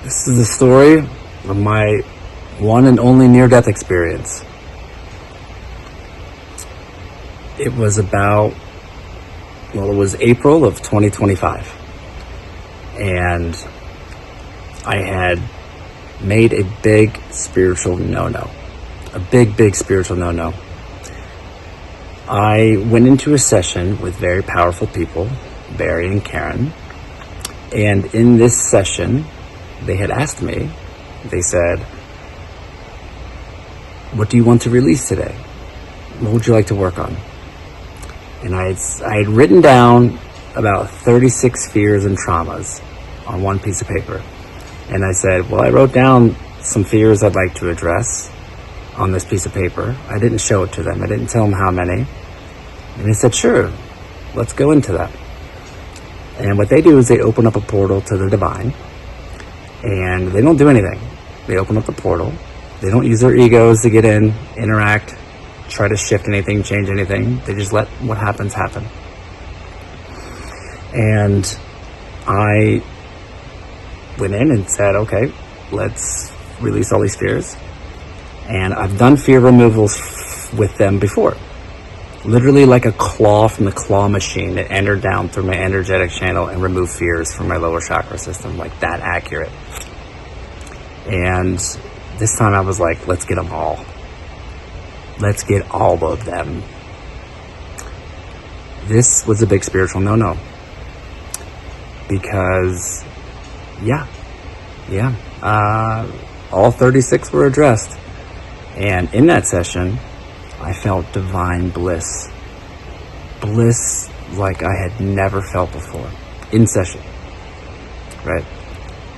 This is the story of my one and only near-death experience. It was April of 2025. And I had made a big spiritual no-no. A big spiritual no-no. I went into a session with very powerful people, Barry and Karen. And in this session, they had asked me, they said, "What do you want to release today? What would you like to work on?" And I had written down about 36 fears and traumas on one piece of paper. And I said, well, I wrote down some fears I'd like to address on this piece of paper. I didn't show it to them. I didn't tell them how many. And they said, sure, let's go into that. And what they do is they open up a portal to the divine. And they don't do anything. They open up the portal. They don't use their egos to get in, interact, try to shift anything, change anything. They just let what happens happen. And I went in and said, okay, let's release all these fears. And I've done fear removals with them before. Literally like a claw from the claw machine that entered down through my energetic channel and removed fears from my lower chakra system, like that accurate. And this time I was like, let's get them all. Let's get all of them. This was a big spiritual no-no. Because, all 36 were addressed. And in that session, I felt divine bliss. Bliss like I had never felt before. In session. Right?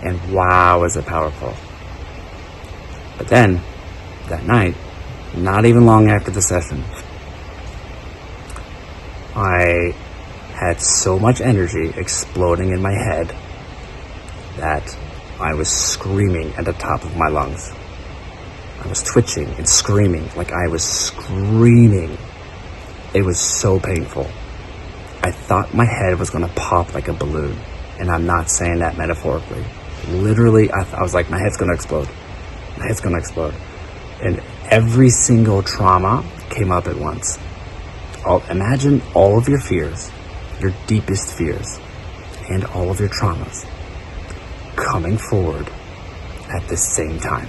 And wow, was it powerful. But then, that night, not even long after the session, I had so much energy exploding in my head that I was screaming at the top of my lungs. I was twitching and screaming like I was screaming. It was so painful. I thought my head was going to pop like a balloon. And I'm not saying that metaphorically. Literally, I was like, my head's going to explode. My head's going to explode. And every single trauma came up at once. Imagine all of your fears, your deepest fears, and all of your traumas coming forward at the same time.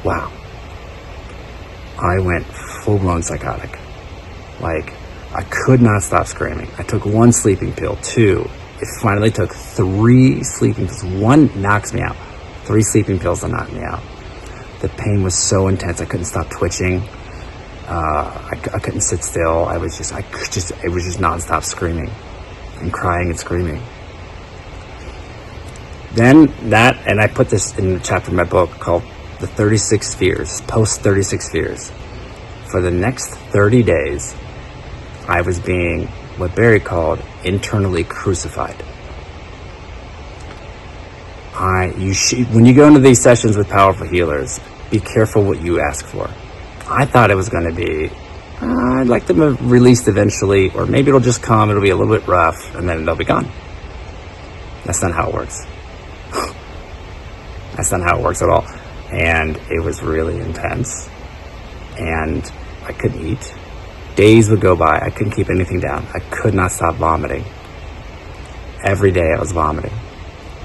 Wow. I went full-blown psychotic. Like, I could not stop screaming. I took one sleeping pill, two. It finally took 3 sleeping pills. One knocks me out. 3 sleeping pills to knock me out. The pain was so intense. I couldn't stop twitching. I couldn't sit still. It was just nonstop screaming and crying and screaming. Then and I put this in the chapter of my book called The 36 Fears, Post 36 Fears. For the next 30 days, I was being what Barry called internally crucified. When you go into these sessions with powerful healers, be careful what you ask for. I thought it was going to be, I'd like them released eventually, or maybe it'll just come, it'll be a little bit rough, and then they'll be gone. That's not how it works. That's not how it works at all. And it was really intense. And I couldn't eat. Days would go by. I couldn't keep anything down. I could not stop vomiting. Every day I was vomiting.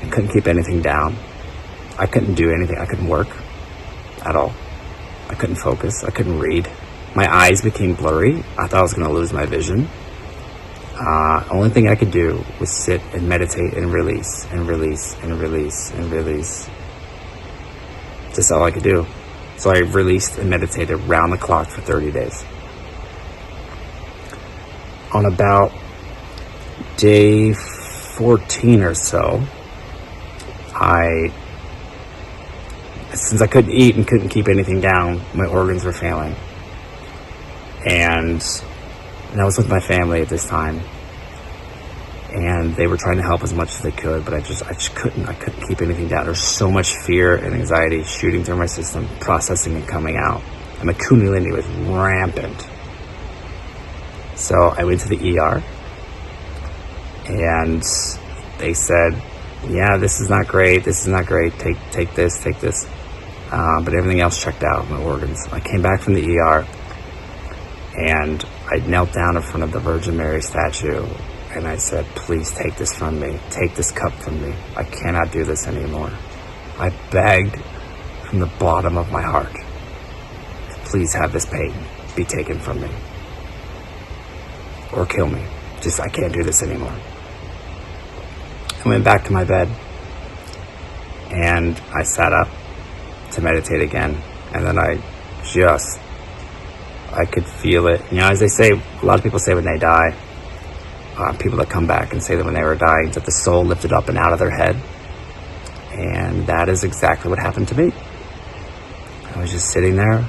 I couldn't keep anything down. I couldn't do anything. I couldn't work at all. I couldn't focus. I couldn't read. My eyes became blurry. I thought I was going to lose my vision. Only thing I could do was sit and meditate and release and release and release and release. That's all I could do. So I released and meditated round the clock for 30 days. On about day 14 or so, since I couldn't eat and couldn't keep anything down, my organs were failing. And I was with my family at this time. And they were trying to help as much as they could, but I just couldn't keep anything down. There's so much fear and anxiety shooting through my system, processing and coming out. And my kundalini was rampant. So I went to the ER, and they said, yeah, this is not great. This is not great. Take this. But everything else checked out, my organs. I came back from the ER, and I knelt down in front of the Virgin Mary statue, and I said, please take this from me. Take this cup from me. I cannot do this anymore. I begged from the bottom of my heart, please have this pain be taken from me. Or kill me. Just, I can't do this anymore. I went back to my bed, and I sat up to meditate again, and then I could feel it. You know, as they say, a lot of people say when they die, people that come back and say that when they were dying, that the soul lifted up and out of their head. And that is exactly what happened to me. I was just sitting there,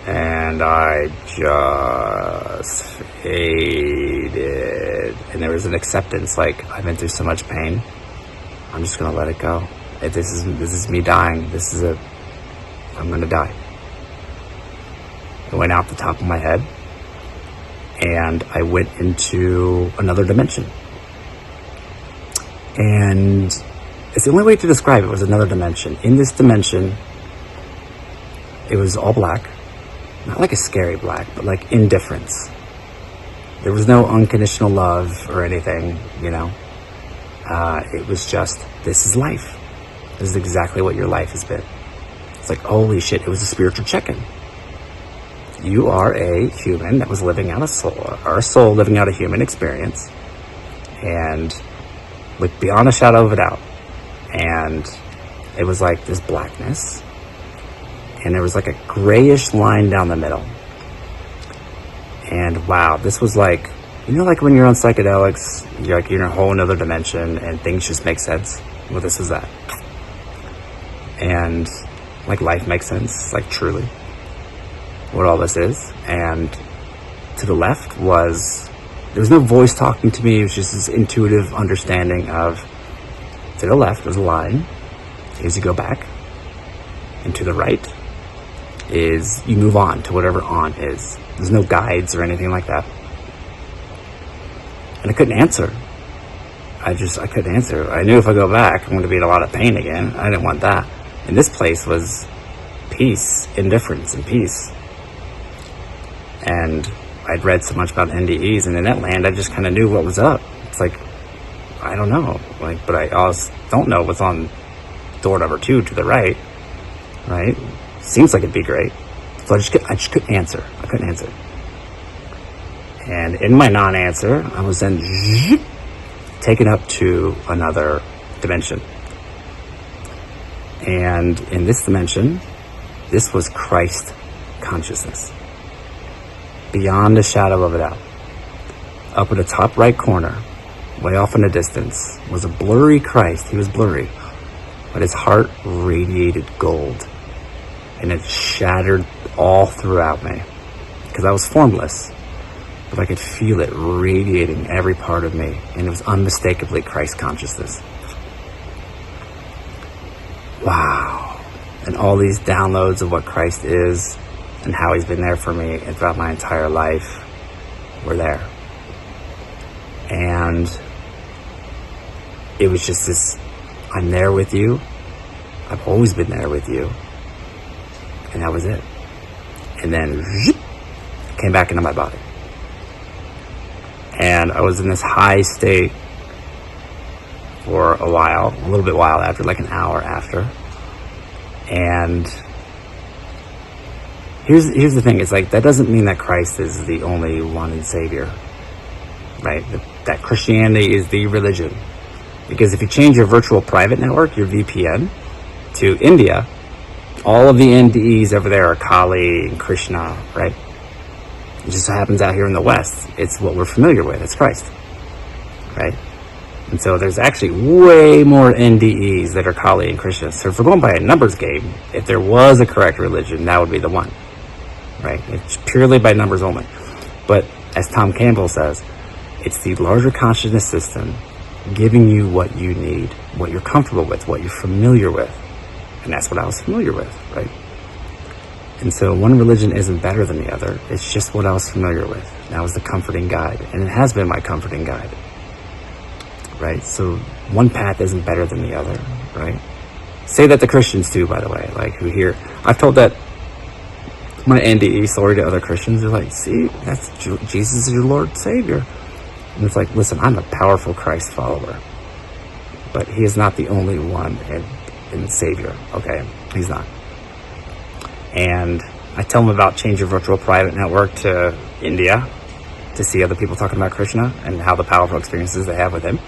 and I just faded. And there was an acceptance, like, I've been through so much pain, I'm just gonna let it go. This is me dying. I'm gonna die. It went out the top of my head, and I went into another dimension. And it's the only way to describe it, was another dimension. In this dimension, it was all black. Not like a scary black, but like indifference. There was no unconditional love or anything, you know. It was just, this is life. This is exactly what your life has been. It's like, holy shit, it was a spiritual check-in. You are a human that was living out a soul, or a soul living out a human experience, and with beyond a shadow of a doubt. And it was like this blackness, and there was like a grayish line down the middle. And wow, this was like, you know, like when you're on psychedelics, you're in a whole nother dimension and things just make sense. Well, this was that. And like life makes sense, like truly what all this is. And to the left was, there was no voice talking to me. It was just this intuitive understanding of, to the left was a line, is you go back, and to the right is you move on to whatever on is. There's no guides or anything like that. And I couldn't answer. I couldn't answer. I knew if I go back, I'm going to be in a lot of pain again. I didn't want that. And this place was peace, indifference, and peace. And I'd read so much about NDEs, and in that land, I just kind of knew what was up. It's like, I don't know, like, but I also don't know what's on door number 2 to the right? Seems like it'd be great. So I just couldn't answer. I couldn't answer. And in my non-answer, I was then taken up to another dimension. And in this dimension, this was Christ consciousness. Beyond a shadow of a doubt. Up in the top right corner, way off in the distance, was a blurry Christ. He was blurry, but his heart radiated gold. And it shattered all throughout me, because I was formless, but I could feel it radiating every part of me, and it was unmistakably Christ consciousness. Wow. And all these downloads of what Christ is and how he's been there for me and throughout my entire life were there. And it was just this, I'm there with you. I've always been there with you. And that was it. And then came back into my body. And I was in this high state for a while, a little bit while after, like an hour after. And here's the thing, it's like, that doesn't mean that Christ is the only one and savior, right? That Christianity is the religion. Because if you change your virtual private network, your VPN, to India, all of the NDEs over there are Kali and Krishna, right? It just happens out here in the West, it's what we're familiar with, it's Christ, right? And so there's actually way more NDEs that are Kali and Krishna. So if we're going by a numbers game, if there was a correct religion, that would be the one, right? It's purely by numbers only. But as Tom Campbell says, it's the larger consciousness system giving you what you need, what you're comfortable with, what you're familiar with. And that's what I was familiar with, right? And so one religion isn't better than the other. It's just what I was familiar with. That was the comforting guide. And it has been my comforting guide, right? So One path isn't better than the other, right? Say that to Christians too, by the way, like who hear, I've told that my NDE story to other Christians. They're like, see, that's Jesus is your Lord Savior. And it's like, listen, I'm a powerful Christ follower, but he is not the only one in Savior, okay? He's not. And I tell them about change your virtual private network to India to see other people talking about Krishna and how the powerful experiences they have with him.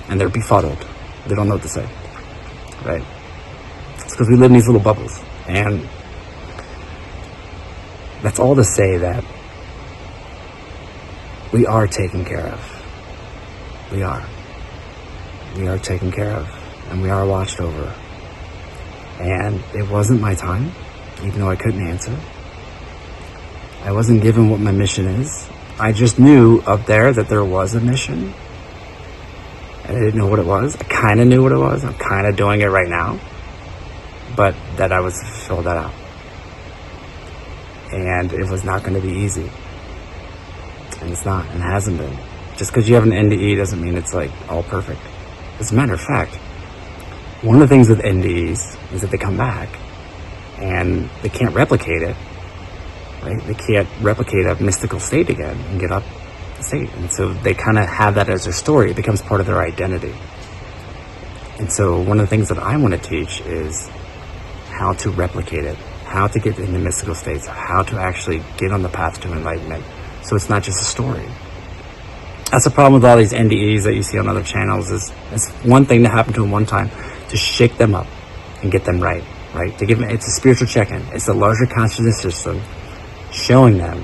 And they're befuddled. They don't know what to say, right? It's because we live in these little bubbles. And that's all to say that we are taken care of. We are. We are taken care of. And we are watched over. And it wasn't my time, even though I couldn't answer. I wasn't given what my mission is. I just knew up there that there was a mission. And I didn't know what it was. I kind of knew what it was. I'm kind of doing it right now. But that I was to fill that out. And it was not going to be easy. And it's not, and it hasn't been. Just because you have an NDE doesn't mean it's like all perfect. As a matter of fact, one of the things with NDEs is that they come back and they can't replicate it, right? They can't replicate a mystical state again and get up the state. And so they kind of have that as their story. It becomes part of their identity. And so one of the things that I want to teach is how to replicate it, how to get into mystical states, how to actually get on the path to enlightenment. So it's not just a story. That's the problem with all these NDEs that you see on other channels is it's one thing to happen to them one time, to shake them up and get them right? To give them, it's a spiritual check-in. It's the larger consciousness system showing them,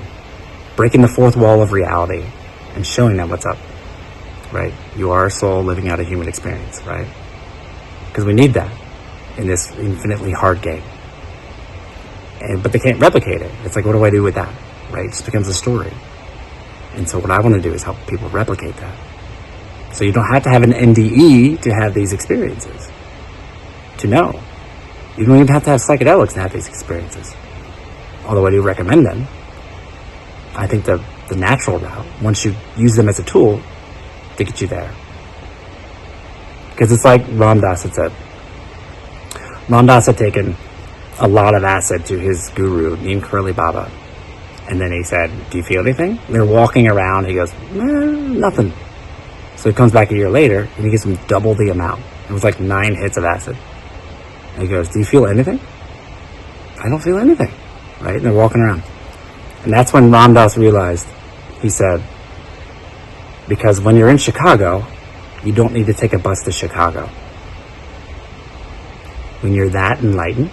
breaking the fourth wall of reality and showing them what's up, right? You are a soul living out a human experience, right? Because we need that in this infinitely hard game. But they can't replicate it. It's like, what do I do with that, right? It just becomes a story. And so what I want to do is help people replicate that. So you don't have to have an NDE to have these experiences, to know. You don't even have to have psychedelics to have these experiences. Although I do recommend them. I think the natural route, once you use them as a tool, to get you there. Because it's like Ram Dass had said. Ram Dass had taken a lot of acid to his guru, Neem Karoli Baba. And then he said, do you feel anything? And they're walking around. He goes, nothing. So he comes back a year later and he gives him double the amount. It was like 9 hits of acid. And he goes, do you feel anything? I don't feel anything. Right? And they're walking around. And that's when Ram Dass realized, he said, because when you're in Chicago, you don't need to take a bus to Chicago. When you're that enlightened,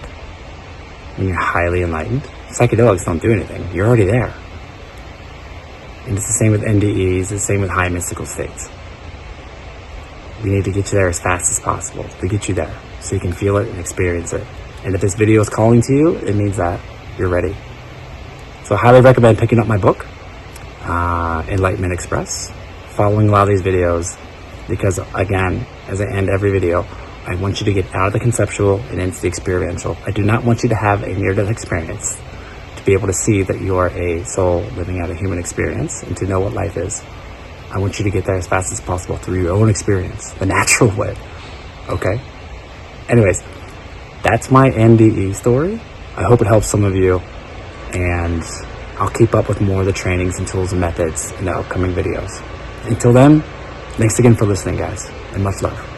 when you're highly enlightened, psychedelics don't do anything. You're already there. And it's the same with NDEs, it's the same with high mystical states. We need to get you there as fast as possible to get you there so you can feel it and experience it. And if this video is calling to you, it means that you're ready. So I highly recommend picking up my book, Enlightenment Express, following a lot of these videos, because again, as I end every video, I want you to get out of the conceptual and into the experiential. I do not want you to have a near-death experience to be able to see that you are a soul living out a human experience and to know what life is. I want you to get there as fast as possible through your own experience, the natural way, okay? Anyways, that's my NDE story. I hope it helps some of you, and I'll keep up with more of the trainings and tools and methods in the upcoming videos. Until then, thanks again for listening, guys, and much love.